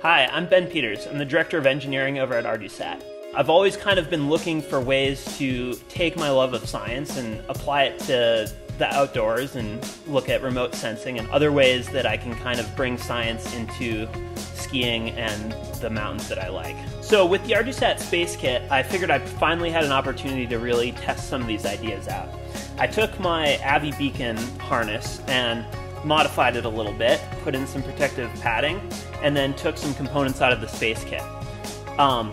Hi, I'm Ben Peters. I'm the Director of Engineering over at Ardusat. I've always kind of been looking for ways to take my love of science and apply it to the outdoors and look at remote sensing and other ways that I can kind of bring science into skiing and the mountains that I like. So with the Ardusat Space Kit, I figured I finally had an opportunity to really test some of these ideas out. I took my Avi beacon harness and modified it a little bit, put in some protective padding, and then took some components out of the Space Kit.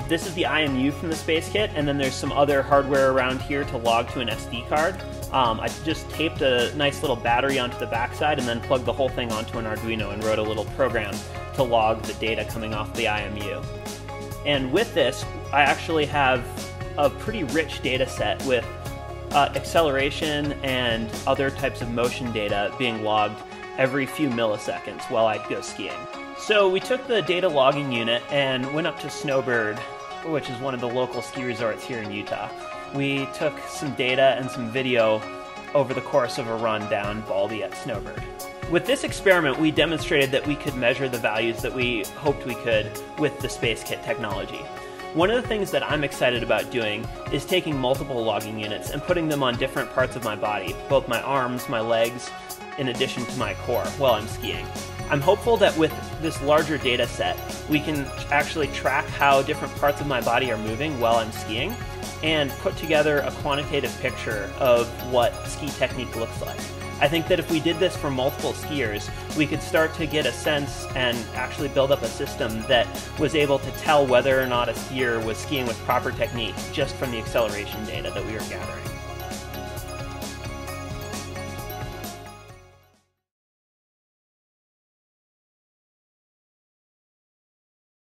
This is the IMU from the Space Kit, and then there's some other hardware around here to log to an SD card. I just taped a nice little battery onto the backside and then plugged the whole thing onto an Arduino and wrote a little program to log the data coming off the IMU. And with this, I actually have a pretty rich data set with acceleration and other types of motion data being logged every few milliseconds while I go skiing. So we took the data logging unit and went up to Snowbird, which is one of the local ski resorts here in Utah. We took some data and some video over the course of a run down Baldy at Snowbird. With this experiment, we demonstrated that we could measure the values that we hoped we could with the Space Kit technology. One of the things that I'm excited about doing is taking multiple logging units and putting them on different parts of my body, both my arms, my legs, in addition to my core while I'm skiing. I'm hopeful that with this larger data set, we can actually track how different parts of my body are moving while I'm skiing and put together a quantitative picture of what ski technique looks like. I think that if we did this for multiple skiers, we could start to get a sense and actually build up a system that was able to tell whether or not a skier was skiing with proper technique just from the acceleration data that we were gathering.